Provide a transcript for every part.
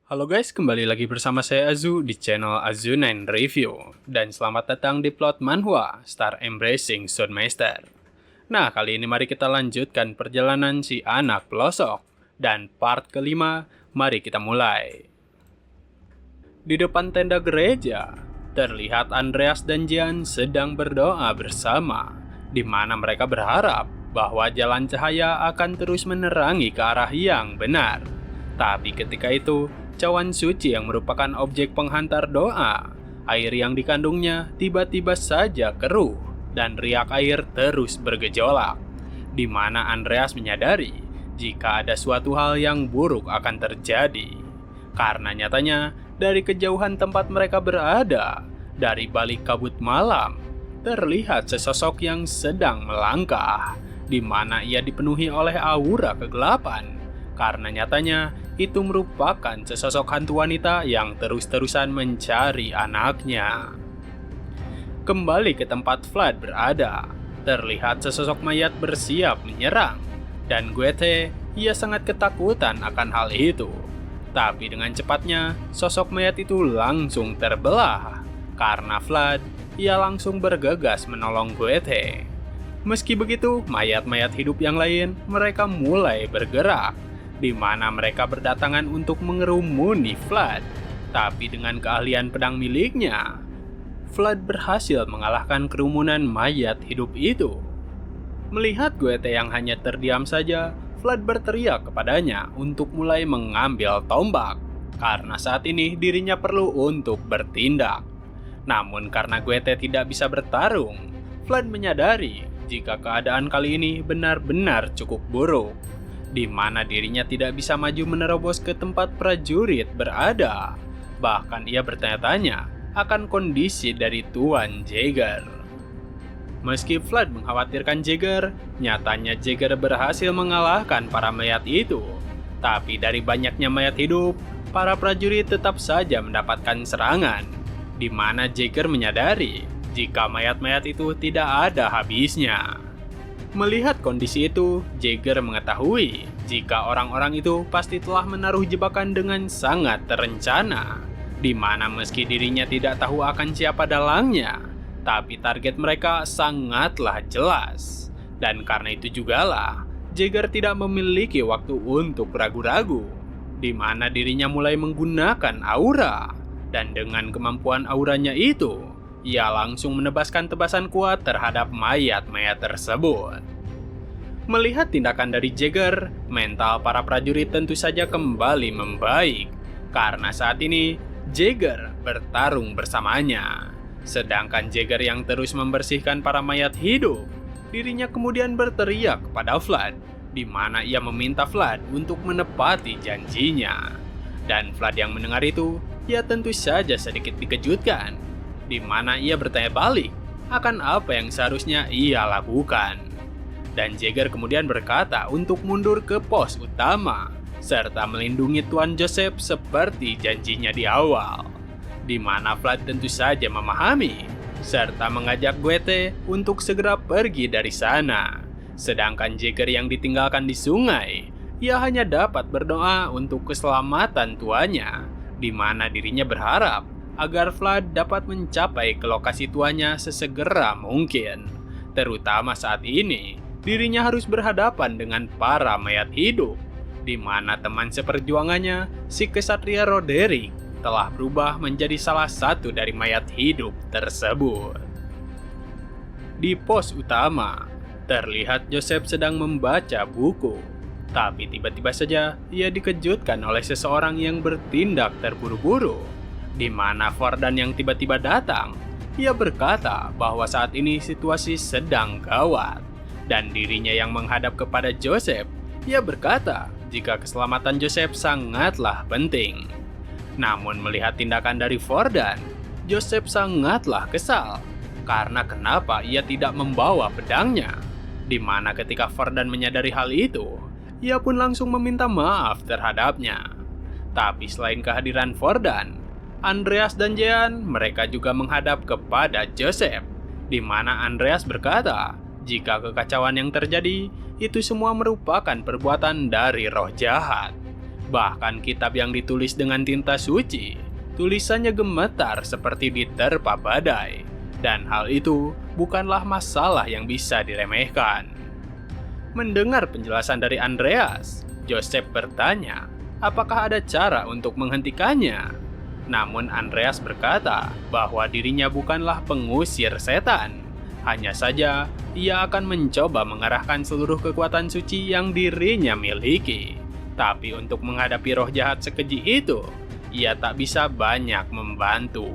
Halo guys, kembali lagi bersama saya Azu di channel Azu9 Review. Dan selamat datang di plot manhwa Star Embracing Sunmeister. Nah, kali ini mari kita lanjutkan perjalanan si anak pelosok. Dan part kelima, mari kita mulai. Di depan tenda gereja, terlihat Andreas dan Jian sedang berdoa bersama, di mana mereka berharap bahwa jalan cahaya akan terus menerangi ke arah yang benar. Tapi ketika itu, cawan suci yang merupakan objek penghantar doa, air yang dikandungnya tiba-tiba saja keruh dan riak air terus bergejolak, di mana Andreas menyadari jika ada suatu hal yang buruk akan terjadi. Karena nyatanya, dari kejauhan tempat mereka berada, dari balik kabut malam, terlihat sesosok yang sedang melangkah, di mana ia dipenuhi oleh aura kegelapan. Karena nyatanya, itu merupakan sesosok hantu wanita yang terus-terusan mencari anaknya. Kembali ke tempat Vlad berada, terlihat sesosok mayat bersiap menyerang, dan Goethe, ia sangat ketakutan akan hal itu. Tapi dengan cepatnya, sosok mayat itu langsung terbelah, karena Vlad, ia langsung bergegas menolong Goethe. Meski begitu, mayat-mayat hidup yang lain, mereka mulai bergerak, di mana mereka berdatangan untuk mengerumuni Vlad. Tapi dengan keahlian pedang miliknya, Vlad berhasil mengalahkan kerumunan mayat hidup itu. Melihat Goethe yang hanya terdiam saja, Vlad berteriak kepadanya untuk mulai mengambil tombak, karena saat ini dirinya perlu untuk bertindak. Namun karena Goethe tidak bisa bertarung, Vlad menyadari jika keadaan kali ini benar-benar cukup buruk, di mana dirinya tidak bisa maju menerobos ke tempat prajurit berada. Bahkan ia bertanya-tanya akan kondisi dari Tuan Jaeger. Meski Vlad mengkhawatirkan Jaeger, nyatanya Jaeger berhasil mengalahkan para mayat itu. Tapi dari banyaknya mayat hidup, para prajurit tetap saja mendapatkan serangan, di mana Jaeger menyadari jika mayat-mayat itu tidak ada habisnya. Melihat kondisi itu, Jaeger mengetahui jika orang-orang itu pasti telah menaruh jebakan dengan sangat terencana, di mana meski dirinya tidak tahu akan siapa dalangnya, tapi target mereka sangatlah jelas. Dan karena itu jugalah, Jaeger tidak memiliki waktu untuk ragu-ragu, di mana dirinya mulai menggunakan aura, dan dengan kemampuan auranya itu, ia langsung menebaskan tebasan kuat terhadap mayat-mayat tersebut. Melihat tindakan dari Jaeger, mental para prajurit tentu saja kembali membaik, karena saat ini Jaeger bertarung bersamanya. Sedangkan Jaeger yang terus membersihkan para mayat hidup, dirinya kemudian berteriak kepada Vlad, di mana ia meminta Vlad untuk menepati janjinya. Dan Vlad yang mendengar itu, ia tentu saja sedikit dikejutkan, di mana ia bertanya balik akan apa yang seharusnya ia lakukan. Dan Jaeger kemudian berkata untuk mundur ke pos utama, serta melindungi Tuan Joseph seperti janjinya di awal. Di mana Vlad tentu saja memahami, serta mengajak Goethe untuk segera pergi dari sana. Sedangkan Jaeger yang ditinggalkan di sungai, ia hanya dapat berdoa untuk keselamatan tuannya, di mana dirinya berharap agar Vlad dapat mencapai ke lokasi tuannya sesegera mungkin. Terutama saat ini, dirinya harus berhadapan dengan para mayat hidup, di mana teman seperjuangannya, si kesatria Roderick, telah berubah menjadi salah satu dari mayat hidup tersebut. Di pos utama, terlihat Joseph sedang membaca buku, tapi tiba-tiba saja ia dikejutkan oleh seseorang yang bertindak terburu-buru, di mana Vardan yang tiba-tiba datang. Ia berkata bahwa saat ini situasi sedang gawat, dan dirinya yang menghadap kepada Joseph. Ia berkata jika keselamatan Joseph sangatlah penting. Namun melihat tindakan dari Vardan, Joseph sangatlah kesal, karena kenapa ia tidak membawa pedangnya. Di mana ketika Vardan menyadari hal itu, ia pun langsung meminta maaf terhadapnya. Tapi selain kehadiran Vardan, Andreas dan Jean, mereka juga menghadap kepada Joseph, di mana Andreas berkata jika kekacauan yang terjadi itu semua merupakan perbuatan dari roh jahat. Bahkan kitab yang ditulis dengan tinta suci, tulisannya gemetar seperti diterpa badai. Dan hal itu bukanlah masalah yang bisa diremehkan. Mendengar penjelasan dari Andreas, Joseph bertanya, apakah ada cara untuk menghentikannya? Namun Andreas berkata bahwa dirinya bukanlah pengusir setan. Hanya saja, ia akan mencoba mengarahkan seluruh kekuatan suci yang dirinya miliki. Tapi untuk menghadapi roh jahat sekeji itu, ia tak bisa banyak membantu.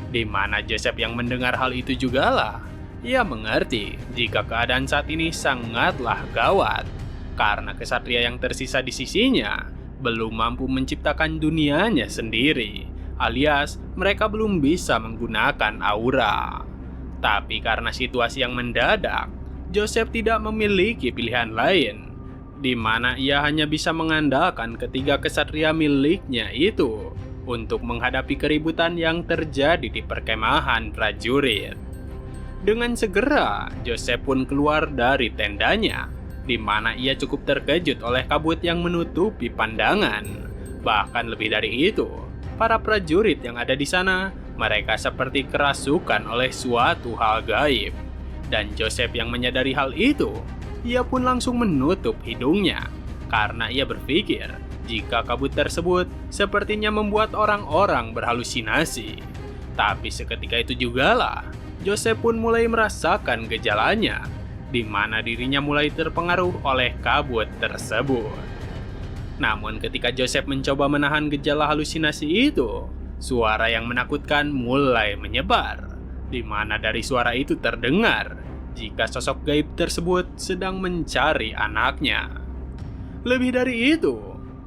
Di mana Joseph yang mendengar hal itu jugalah, ia mengerti jika keadaan saat ini sangatlah gawat, karena kesatria yang tersisa di sisinya belum mampu menciptakan dunianya sendiri, alias mereka belum bisa menggunakan aura. Tapi karena situasi yang mendadak, Joseph tidak memiliki pilihan lain, di mana ia hanya bisa mengandalkan ketiga kesatria miliknya itu untuk menghadapi keributan yang terjadi di perkemahan prajurit. Dengan segera, Joseph pun keluar dari tendanya, di mana ia cukup terkejut oleh kabut yang menutupi pandangan. Bahkan lebih dari itu, para prajurit yang ada di sana, mereka seperti kerasukan oleh suatu hal gaib. Dan Joseph yang menyadari hal itu, ia pun langsung menutup hidungnya, karena ia berpikir jika kabut tersebut sepertinya membuat orang-orang berhalusinasi. Tapi seketika itu jugalah, Joseph pun mulai merasakan gejalanya, di mana dirinya mulai terpengaruh oleh kabut tersebut. Namun ketika Joseph mencoba menahan gejala halusinasi itu, suara yang menakutkan mulai menyebar, di mana dari suara itu terdengar jika sosok gaib tersebut sedang mencari anaknya. Lebih dari itu,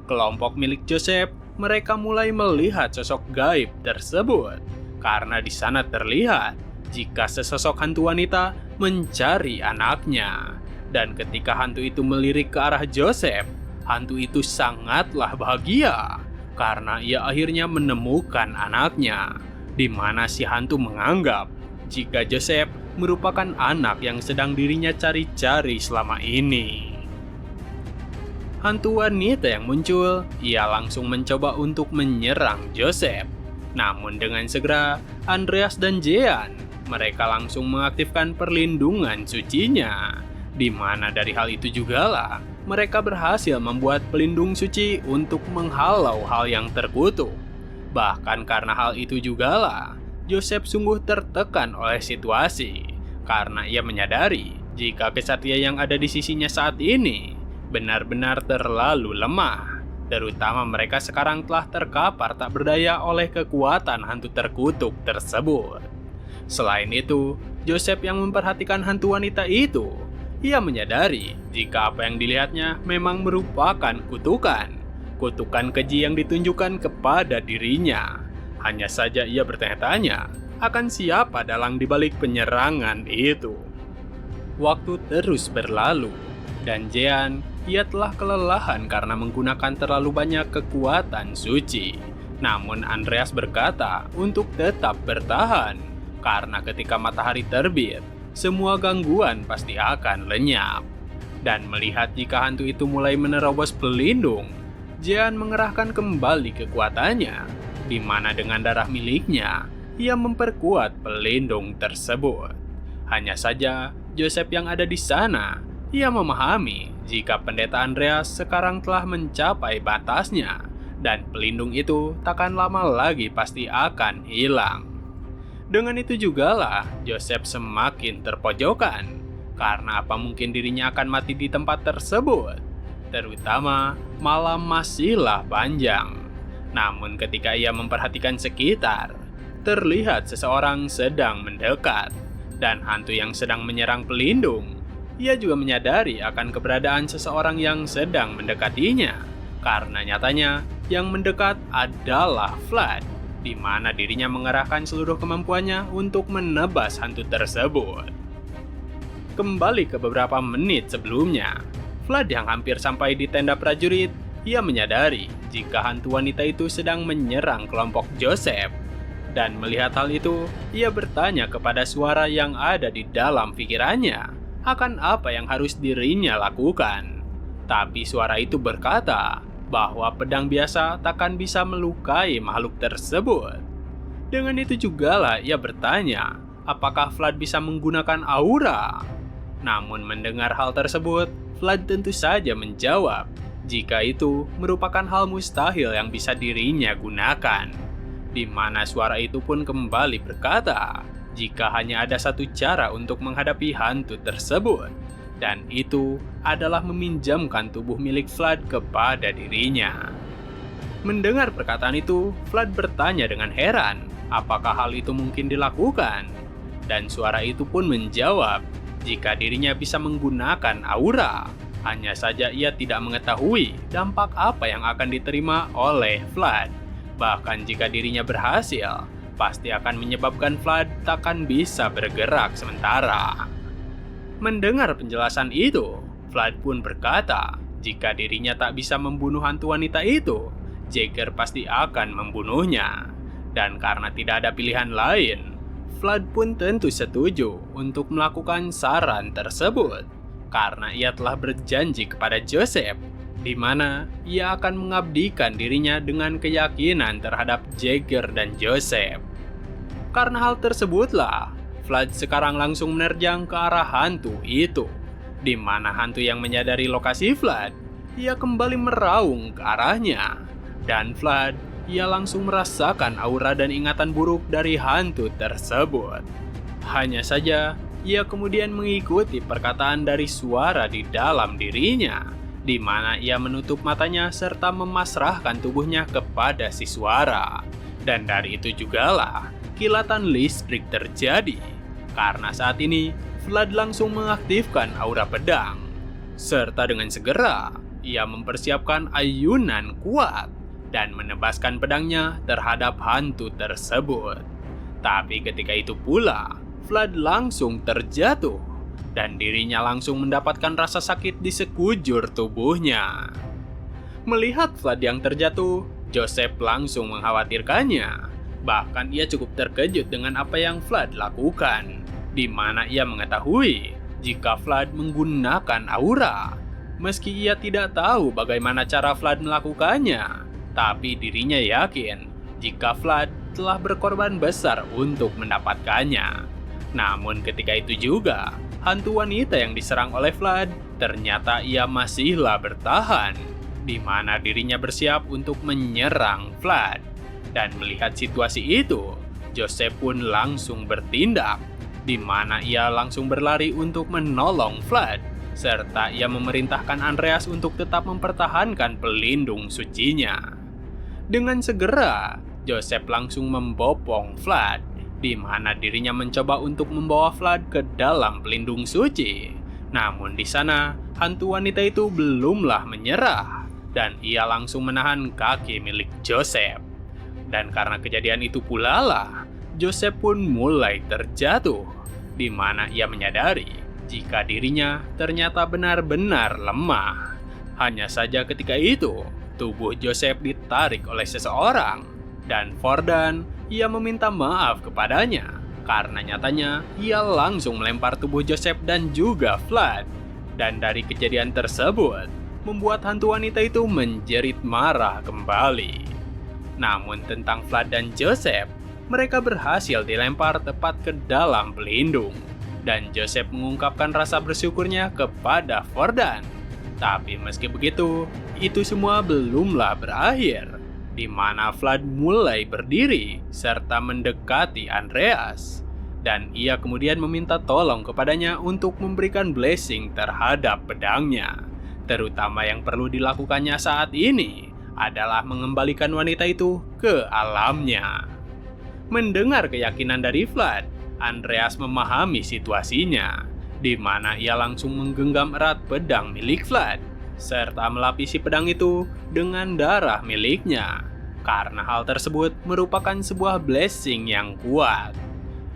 kelompok milik Joseph, mereka mulai melihat sosok gaib tersebut, karena di sana terlihat jika sesosok hantu wanita mencari anaknya. Dan ketika hantu itu melirik ke arah Joseph, hantu itu sangatlah bahagia, karena ia akhirnya menemukan anaknya, di mana si hantu menganggap jika Joseph merupakan anak yang sedang dirinya cari-cari selama ini. Hantu wanita yang muncul, ia langsung mencoba untuk menyerang Joseph. Namun dengan segera, Andreas dan Jean, mereka langsung mengaktifkan perlindungan sucinya. Di mana dari hal itu jugalah, mereka berhasil membuat pelindung suci untuk menghalau hal yang terkutuk. Bahkan karena hal itu jugalah, Joseph sungguh tertekan oleh situasi, karena ia menyadari jika kesatria yang ada di sisinya saat ini benar-benar terlalu lemah, terutama mereka sekarang telah terkapar tak berdaya oleh kekuatan hantu terkutuk tersebut. Selain itu, Joseph yang memperhatikan hantu wanita itu, ia menyadari jika apa yang dilihatnya memang merupakan kutukan keji yang ditunjukkan kepada dirinya. Hanya saja ia bertanya-tanya akan siapa dalang dibalik penyerangan itu. Waktu terus berlalu, dan Jean, ia telah kelelahan karena menggunakan terlalu banyak kekuatan suci. Namun Andreas berkata untuk tetap bertahan, karena ketika matahari terbit, semua gangguan pasti akan lenyap. Dan melihat jika hantu itu mulai menerobos pelindung, Jean mengerahkan kembali kekuatannya, di mana dengan darah miliknya, ia memperkuat pelindung tersebut. Hanya saja, Joseph yang ada di sana, ia memahami jika pendeta Andreas sekarang telah mencapai batasnya, dan pelindung itu takkan lama lagi pasti akan hilang. Dengan itu jugalah Joseph semakin terpojokan, karena apa mungkin dirinya akan mati di tempat tersebut, terutama malam masihlah panjang. Namun ketika ia memperhatikan sekitar, terlihat seseorang sedang mendekat, dan hantu yang sedang menyerang pelindung, ia juga menyadari akan keberadaan seseorang yang sedang mendekatinya, karena nyatanya yang mendekat adalah Vlad, di mana dirinya mengerahkan seluruh kemampuannya untuk menebas hantu tersebut. Kembali ke beberapa menit sebelumnya, Vlad yang hampir sampai di tenda prajurit, ia menyadari jika hantu wanita itu sedang menyerang kelompok Joseph. Dan melihat hal itu, ia bertanya kepada suara yang ada di dalam pikirannya akan apa yang harus dirinya lakukan. Tapi suara itu berkata bahwa pedang biasa takkan bisa melukai makhluk tersebut. Dengan itu jugalah ia bertanya, apakah Vlad bisa menggunakan aura? Namun mendengar hal tersebut, Vlad tentu saja menjawab, jika itu merupakan hal mustahil yang bisa dirinya gunakan. Di mana suara itu pun kembali berkata, jika hanya ada satu cara untuk menghadapi hantu tersebut, dan itu adalah meminjamkan tubuh milik Vlad kepada dirinya. Mendengar perkataan itu, Vlad bertanya dengan heran, apakah hal itu mungkin dilakukan? Dan suara itu pun menjawab, jika dirinya bisa menggunakan aura, hanya saja ia tidak mengetahui dampak apa yang akan diterima oleh Vlad. Bahkan jika dirinya berhasil, pasti akan menyebabkan Vlad takkan bisa bergerak sementara. Mendengar penjelasan itu, Vlad pun berkata, jika dirinya tak bisa membunuh hantu wanita itu, Jagger pasti akan membunuhnya. Dan karena tidak ada pilihan lain, Vlad pun tentu setuju untuk melakukan saran tersebut. Karena ia telah berjanji kepada Joseph, di mana ia akan mengabdikan dirinya dengan keyakinan terhadap Jagger dan Joseph. Karena hal tersebutlah, Vlad sekarang langsung menerjang ke arah hantu itu. Di mana hantu yang menyadari lokasi Vlad, ia kembali meraung ke arahnya. Dan Vlad, ia langsung merasakan aura dan ingatan buruk dari hantu tersebut. Hanya saja, ia kemudian mengikuti perkataan dari suara di dalam dirinya, di mana ia menutup matanya serta memasrahkan tubuhnya kepada si suara. Dan dari itu jugalah kilatan listrik terjadi, karena saat ini Vlad langsung mengaktifkan aura pedang. Serta dengan segera, ia mempersiapkan ayunan kuat dan menebaskan pedangnya terhadap hantu tersebut. Tapi ketika itu pula, Vlad langsung terjatuh dan dirinya langsung mendapatkan rasa sakit di sekujur tubuhnya. Melihat Vlad yang terjatuh, Joseph langsung mengkhawatirkannya. Bahkan ia cukup terkejut dengan apa yang Vlad lakukan, di mana ia mengetahui jika Vlad menggunakan aura. Meski ia tidak tahu bagaimana cara Vlad melakukannya, tapi dirinya yakin jika Vlad telah berkorban besar untuk mendapatkannya. Namun ketika itu juga, hantu wanita yang diserang oleh Vlad, ternyata ia masihlah bertahan, di mana dirinya bersiap untuk menyerang Vlad. Dan melihat situasi itu, Joseph pun langsung bertindak, di mana ia langsung berlari untuk menolong Vlad, serta ia memerintahkan Andreas untuk tetap mempertahankan pelindung sucinya. Dengan segera, Joseph langsung membopong Vlad, di mana dirinya mencoba untuk membawa Vlad ke dalam pelindung suci. Namun di sana, hantu wanita itu belumlah menyerah, dan ia langsung menahan kaki milik Joseph. Dan karena kejadian itu pula lah, Joseph pun mulai terjatuh, di mana ia menyadari jika dirinya ternyata benar-benar lemah. Hanya saja ketika itu, tubuh Joseph ditarik oleh seseorang, dan Fordan, ia meminta maaf kepadanya, karena nyatanya ia langsung melempar tubuh Joseph dan juga Vlad. Dan dari kejadian tersebut, membuat hantu wanita itu menjerit marah kembali. Namun tentang Vlad dan Joseph, mereka berhasil dilempar tepat ke dalam pelindung, dan Joseph mengungkapkan rasa bersyukurnya kepada Fordan. Tapi meski begitu, itu semua belumlah berakhir, di mana Vlad mulai berdiri serta mendekati Andreas, dan ia kemudian meminta tolong kepadanya untuk memberikan blessing terhadap pedangnya. Terutama yang perlu dilakukannya saat ini adalah mengembalikan wanita itu ke alamnya. Mendengar keyakinan dari Vlad, Andreas memahami situasinya, di mana ia langsung menggenggam erat pedang milik Vlad, serta melapisi pedang itu dengan darah miliknya, karena hal tersebut merupakan sebuah blessing yang kuat.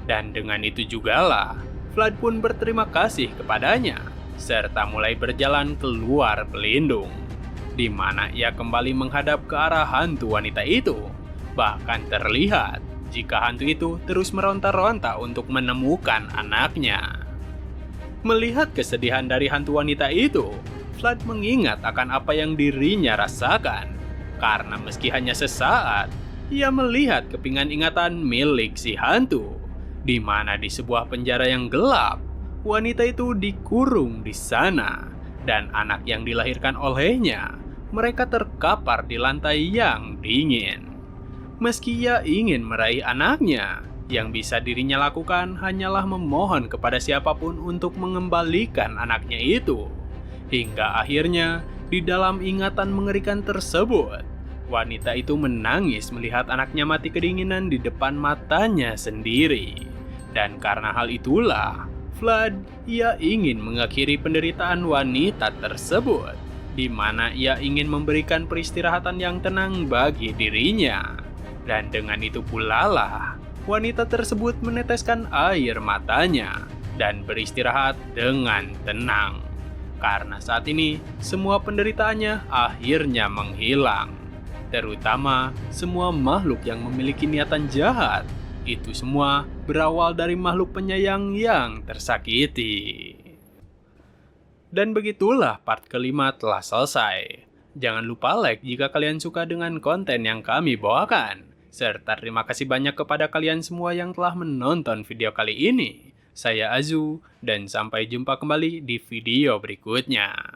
Dan dengan itu jugalah, Vlad pun berterima kasih kepadanya, serta mulai berjalan keluar pelindung, di mana ia kembali menghadap ke arah hantu wanita itu. Bahkan terlihat jika hantu itu terus meronta-ronta untuk menemukan anaknya. Melihat kesedihan dari hantu wanita itu, Vlad mengingat akan apa yang dirinya rasakan. Karena meski hanya sesaat, ia melihat kepingan ingatan milik si hantu, di mana di sebuah penjara yang gelap, wanita itu dikurung di sana, dan anak yang dilahirkan olehnya, mereka terkapar di lantai yang dingin. Meski ia ingin meraih anaknya, yang bisa dirinya lakukan hanyalah memohon kepada siapapun untuk mengembalikan anaknya itu. Hingga akhirnya, di dalam ingatan mengerikan tersebut, wanita itu menangis melihat anaknya mati kedinginan di depan matanya sendiri. Dan karena hal itulah, Vlad, ia ingin mengakhiri penderitaan wanita tersebut, di mana ia ingin memberikan peristirahatan yang tenang bagi dirinya. Dan dengan itu pula lah, wanita tersebut meneteskan air matanya dan beristirahat dengan tenang. Karena saat ini, semua penderitaannya akhirnya menghilang. Terutama semua makhluk yang memiliki niatan jahat. Itu semua berawal dari makhluk penyayang yang tersakiti. Dan begitulah part kelima telah selesai. Jangan lupa like jika kalian suka dengan konten yang kami bawakan. Serta terima kasih banyak kepada kalian semua yang telah menonton video kali ini. Saya Azu, dan sampai jumpa kembali di video berikutnya.